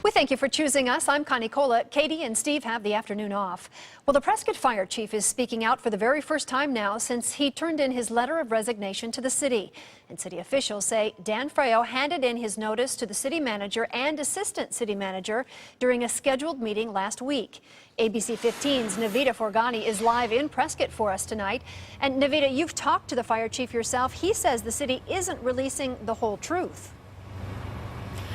We thank you for choosing us. I'm Connie Cola. Katie and Steve have the afternoon off. Well, the Prescott fire chief is speaking out for the very first time now since he turned in his letter of resignation to the city. And city officials say Dan Freo handed in his notice to the city manager and assistant city manager during a scheduled meeting last week. ABC 15's Navita Forgani is live in Prescott for us tonight. And Navita, you've talked to the fire chief yourself. He says the city isn't releasing the whole truth.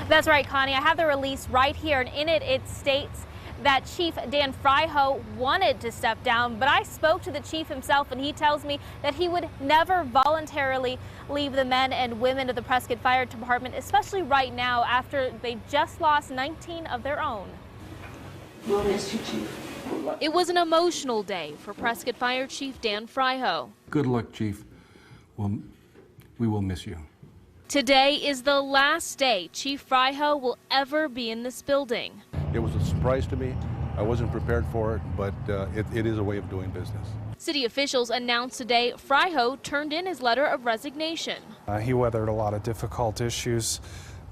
That's right, Connie. I have the release right here, and in it, it states that Chief Dan Freo wanted to step down, but I spoke to the chief himself, and he tells me that he would never voluntarily leave the men and women of the Prescott Fire Department, especially right now after they just lost 19 of their own. We'll miss you, Chief. It was an emotional day for Prescott Fire Chief Dan Freo. Good luck, Chief. Well, we will miss you. Today is the last day Chief Freo will ever be in this building. It was a surprise to me. I wasn't prepared for it, but it is a way of doing business. City officials announced today Freo turned in his letter of resignation. He weathered a lot of difficult issues.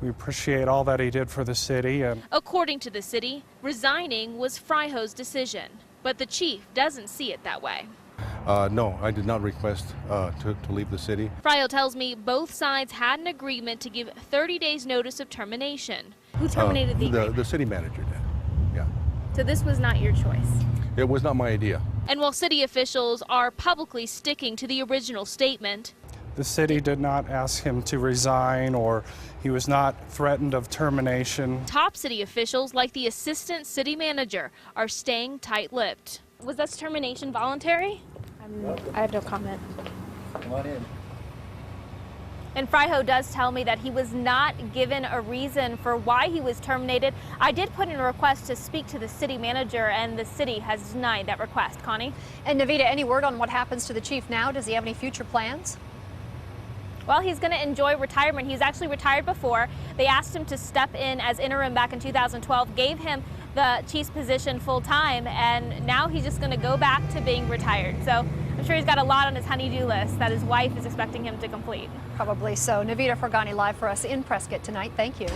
We appreciate all that he did for the city. According to the city, resigning was Freo's decision, but the chief doesn't see it that way. No, I did not request to leave the city. Freo tells me both sides had an agreement to give 30 days notice of termination. Who terminated the agreement? The city manager did, yeah. So this was not your choice? It was not my idea. And while city officials are publicly sticking to the original statement, the city did not ask him to resign, or he was not threatened of termination. Top city officials like the assistant city manager are staying tight-lipped. Was this termination voluntary? I have no comment. Come on in. And Freo does tell me that he was not given a reason for why he was terminated. I did put in a request to speak to the city manager, and the city has denied that request. Connie? And Navita, any word on what happens to the chief now? Does he have any future plans? Well, he's going to enjoy retirement. He's actually retired before. They asked him to step in as interim back in 2012, gave him the chief's position full time, and now he's just going to go back to being retired. So I'm sure he's got a lot on his honey-do list that his wife is expecting him to complete. Probably so. Navita Forgani live for us in Prescott tonight. Thank you.